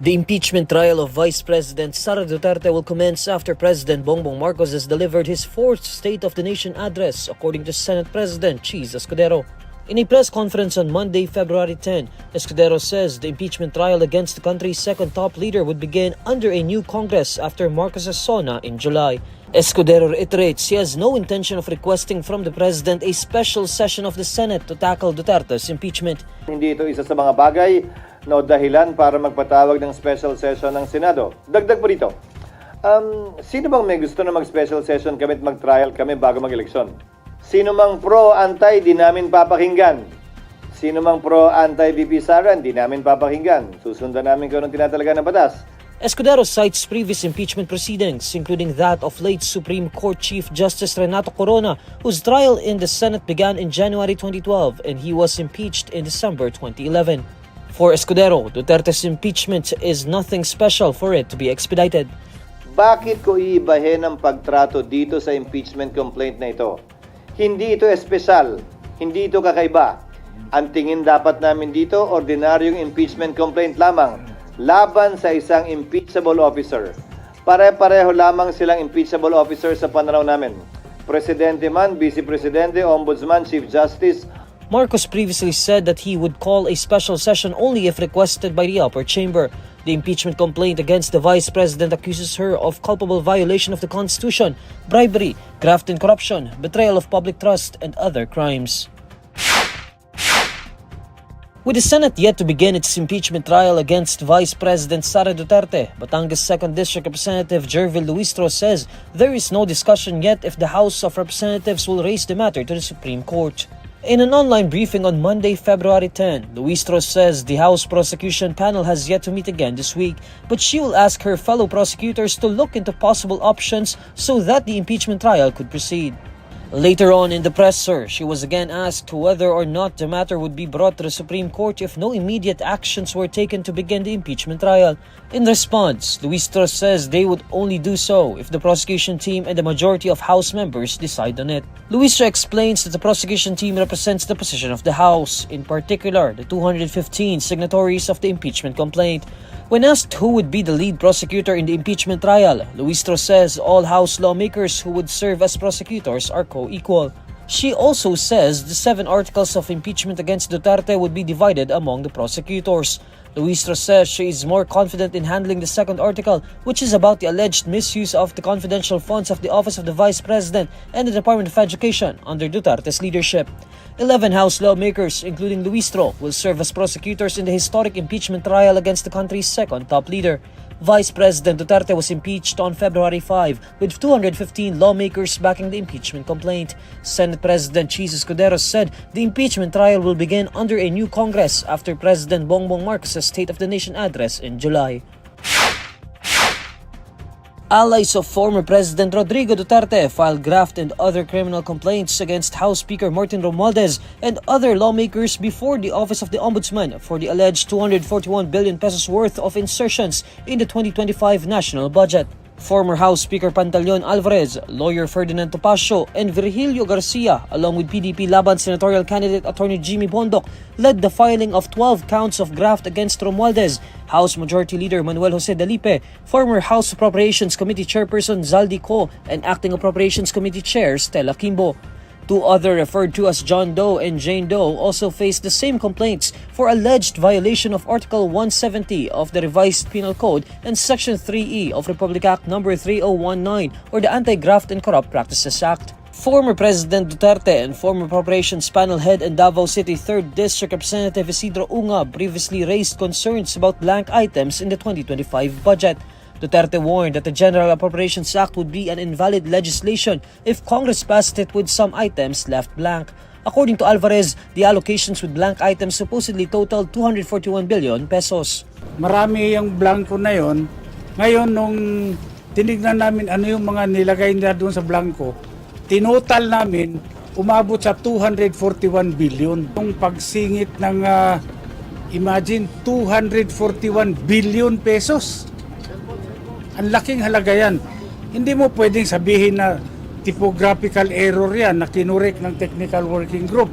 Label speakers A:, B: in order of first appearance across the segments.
A: The impeachment trial of Vice President Sara Duterte will commence after President Bongbong Marcos has delivered his fourth State of the Nation address, according to Senate President Escudero. In a press conference on Monday, February 10, Escudero says the impeachment trial against the country's second top leader would begin under a new Congress after Marcos's SONA in July. Escudero reiterates he has no intention of requesting from the President a special session of the Senate to tackle Duterte's impeachment.
B: Hindi ito isa sa mga bagay na dahilan para magpatawag ng special session ng Senado. Dagdag po dito, sino bang may gusto na mag-special session kami at mag-trial kami bago mag-eleksyon? Sino mang pro-anti, di namin papakinggan. Sino mang pro-anti-VP Sara, di namin papakinggan. Susundan namin kung anong tinatalaga ng batas.
A: Escudero cites previous impeachment proceedings, including that of late Supreme Court Chief Justice Renato Corona, whose trial in the Senate began in January 2012 and he was impeached in December 2011. For Escudero, Duterte's impeachment is nothing special for it to be expedited.
B: Bakit ko iibahin ang pagtrato dito sa impeachment complaint na ito? Hindi ito espesyal, hindi ito kakaiba. Ang tingin dapat namin dito, ordinaryong impeachment complaint lamang laban sa isang impeachable officer. Pare-pareho lamang silang impeachable officer sa pananaw namin. Presidente man, Vice Presidente, Ombudsman, Chief Justice.
A: Marcos previously said that he would call a special session only if requested by the upper chamber. The impeachment complaint against the Vice President accuses her of culpable violation of the Constitution, bribery, graft and corruption, betrayal of public trust, and other crimes. With the Senate yet to begin its impeachment trial against Vice President Sara Duterte, Batangas 2nd District Representative Jervil Luistro says there is no discussion yet if the House of Representatives will raise the matter to the Supreme Court. In an online briefing on Monday, February 10, Luistro says the House prosecution panel has yet to meet again this week, but she will ask her fellow prosecutors to look into possible options so that the impeachment trial could proceed. Later on in the presser, she was again asked whether or not the matter would be brought to the Supreme Court if no immediate actions were taken to begin the impeachment trial. In response, Luistro says they would only do so if the prosecution team and the majority of House members decide on it. Luistro explains that the prosecution team represents the position of the House, in particular the 215 signatories of the impeachment complaint. When asked who would be the lead prosecutor in the impeachment trial, Luistro says all House lawmakers who would serve as prosecutors are co-equal. She also says the 7 articles of impeachment against Duterte would be divided among the prosecutors. Luistro says she is more confident in handling the second article, which is about the alleged misuse of the confidential funds of the Office of the Vice President and the Department of Education under Duterte's leadership. 11 House lawmakers, including Luistro, will serve as prosecutors in the historic impeachment trial against the country's second top leader. Vice President Duterte was impeached on February 5, with 215 lawmakers backing the impeachment complaint. Senate President Escudero said the impeachment trial will begin under a new Congress after President Bongbong Marcos' State of the Nation address in July. Allies of former President Rodrigo Duterte filed graft and other criminal complaints against House Speaker Martin Romualdez and other lawmakers before the Office of the Ombudsman for the alleged 241 billion pesos worth of insertions in the 2025 national budget. Former House Speaker Pantaleon Alvarez, lawyer Ferdinand Topacio, and Virgilio Garcia, along with PDP Laban senatorial candidate Attorney Jimmy Bondoc, led the filing of 12 counts of graft against Romualdez, House Majority Leader Manuel Jose Dalipe, former House Appropriations Committee Chairperson Zaldi Co, and Acting Appropriations Committee Chair Stella Kimbo. 2 others referred to as John Doe and Jane Doe also faced the same complaints for alleged violation of Article 170 of the Revised Penal Code and Section 3E of Republic Act No. 3019 or the Anti-Graft and Corrupt Practices Act. Former President Duterte and former Appropriations Panel Head and Davao City 3rd District Representative Isidro Unga previously raised concerns about blank items in the 2025 budget. Duterte warned that the General Appropriations Act would be an invalid legislation if Congress passed it with some items left blank. According to Alvarez, the allocations with blank items supposedly totaled 241 billion pesos.
C: Marami yung blanco na yon. Ngayon, nung tinignan namin ano yung mga nilagay nila doon sa blanco, tinotal namin, umabot sa 241 billion. Yung pagsingit ng, imagine, 241 billion pesos. Ang laking halaga yan. Hindi mo pwedeng sabihin na typographical error yan na kinurek ng technical working group.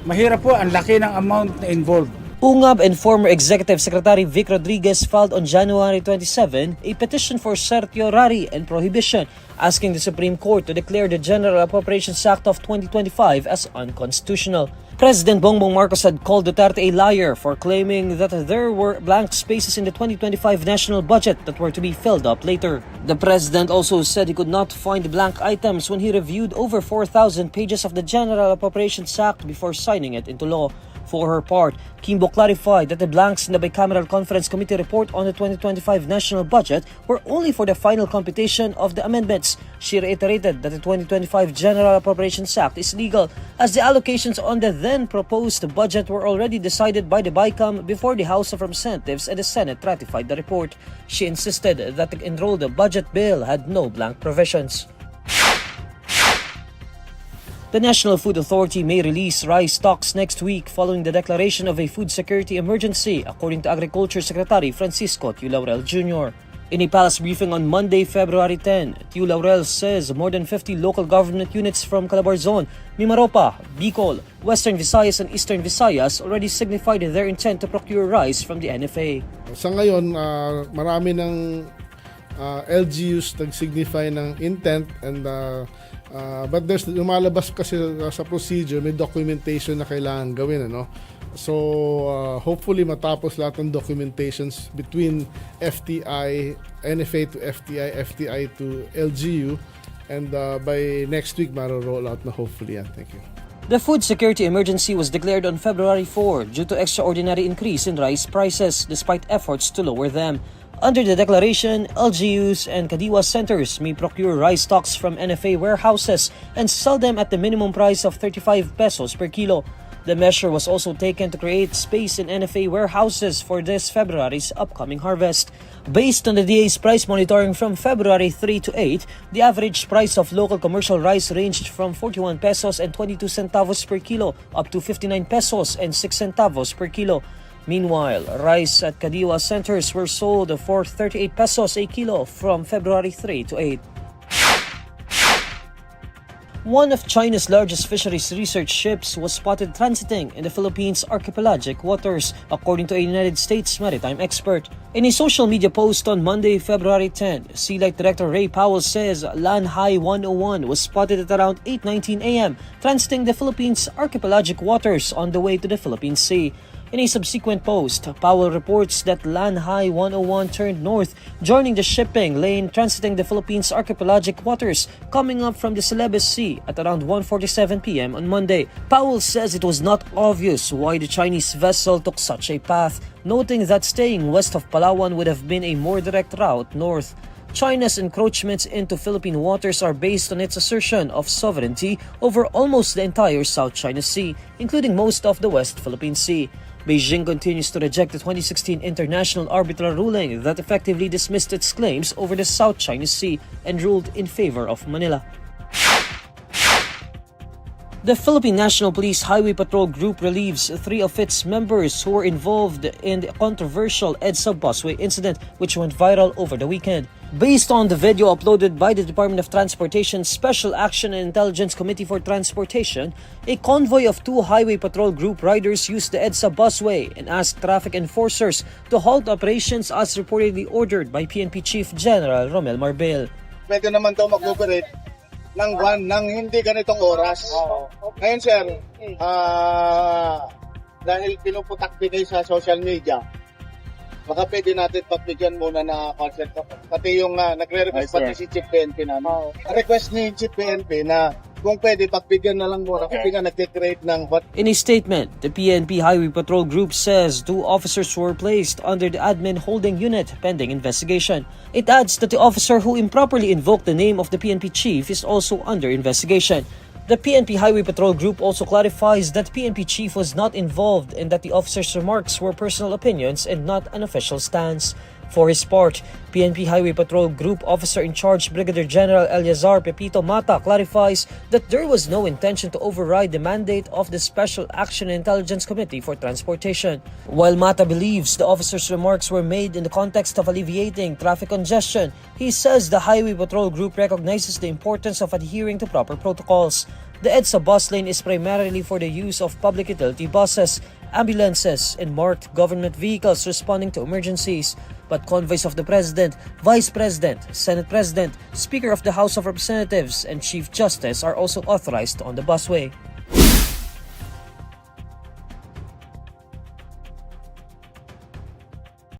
C: Mahirap po, ang laki ng amount na involved.
A: UNGAB and former Executive Secretary Vic Rodriguez filed on January 27 a petition for certiorari and prohibition, asking the Supreme Court to declare the General Appropriations Act of 2025 as unconstitutional. President Bongbong Marcos had called Duterte a liar for claiming that there were blank spaces in the 2025 national budget that were to be filled up later. The president also said he could not find blank items when he reviewed over 4,000 pages of the General Appropriations Act before signing it into law. For her part, Kimbo clarified that the blanks in the Bicameral Conference Committee report on the 2025 national budget were only for the final computation of the amendments. She reiterated that the 2025 General Appropriations Act is legal, as the allocations on the then proposed budget were already decided by the BICAM before the House of Representatives and the Senate ratified the report. She insisted that the enrolled budget bill had no blank provisions. The National Food Authority may release rice stocks next week following the declaration of a food security emergency, according to Agriculture Secretary Francisco Tiu Laurel Jr. In a palace briefing on Monday, February 10, Tiu Laurel says more than 50 local government units from Calabarzon, Mimaropa, Bicol, Western Visayas and Eastern Visayas already signified their intent to procure rice from the NFA.
D: Sa ngayon, marami ng LGUs nag-signify ng intent and but there's lumalabas kasi sa procedure, may documentation na kailangan gawin, ano? So hopefully matapos lahat ng documentations between FTI, NFA to FTI, FTI to LGU, and by next week maro-roll out na hopefully yan. Thank you.
A: The food security emergency was declared on February 4 due to extraordinary increase in rice prices despite efforts to lower them. Under the declaration, LGUs and Kadiwa centers may procure rice stocks from NFA warehouses and sell them at the minimum price of 35 pesos per kilo. The measure was also taken to create space in NFA warehouses for this February's upcoming harvest. Based on the DA's price monitoring from February 3 to 8, the average price of local commercial rice ranged from 41 pesos and 22 centavos per kilo up to 59 pesos and 6 centavos per kilo. Meanwhile, rice at Kadiwa centers were sold for 38 pesos a kilo from February 3 to 8. One of China's largest fisheries research ships was spotted transiting in the Philippines' archipelagic waters, according to a United States maritime expert. In a social media post on Monday, February 10, Sea Light Director Ray Powell says Lanhai 101 was spotted at around 8:19 a.m. transiting the Philippines' archipelagic waters on the way to the Philippine Sea. In a subsequent post, Powell reports that Lanhai 101 turned north, joining the shipping lane transiting the Philippines' archipelagic waters, coming up from the Celebes Sea at around 1:47 p.m. on Monday. Powell says it was not obvious why the Chinese vessel took such a path, noting that staying west of Palawan would have been a more direct route north. China's encroachments into Philippine waters are based on its assertion of sovereignty over almost the entire South China Sea, including most of the West Philippine Sea. Beijing continues to reject the 2016 international arbitral ruling that effectively dismissed its claims over the South China Sea and ruled in favor of Manila. The Philippine National Police Highway Patrol Group relieves 3 of its members who were involved in the controversial Edsa busway incident, which went viral over the weekend. Based on the video uploaded by the Department of Transportation's Special Action and Intelligence Committee for Transportation, a convoy of 2 Highway Patrol Group riders used the Edsa busway and asked traffic enforcers to halt operations as reportedly ordered by PNP Chief General Romel Marbel.
E: Pwede naman daw mag-operate ng van ng hindi ganitong oras. Ngayon sir, dahil pinuputak din sa social media, baka pwede natin pagbigyan muna na concert. Pati yung nagre-request pati si Chief PNP namin. Request ni Chief PNP na kung pwede pagbigyan na lang muna kasi nga nag-create ng what.
A: In a statement, the PNP Highway Patrol Group says 2 officers were placed under the admin holding unit pending investigation. It adds that the officer who improperly invoked the name of the PNP chief is also under investigation. The PNP Highway Patrol Group also clarifies that PNP chief was not involved and that the officer's remarks were personal opinions and not an official stance. For his part, PNP Highway Patrol Group Officer in Charge Brigadier General Eleazar Pepito Mata clarifies that there was no intention to override the mandate of the Special Action and Intelligence Committee for Transportation. While Mata believes the officer's remarks were made in the context of alleviating traffic congestion, he says the Highway Patrol Group recognizes the importance of adhering to proper protocols. The EDSA bus lane is primarily for the use of public utility buses. ambulances, and marked government vehicles responding to emergencies. But convoys of the President, Vice President, Senate President, Speaker of the House of Representatives, and Chief Justice are also authorized on the busway.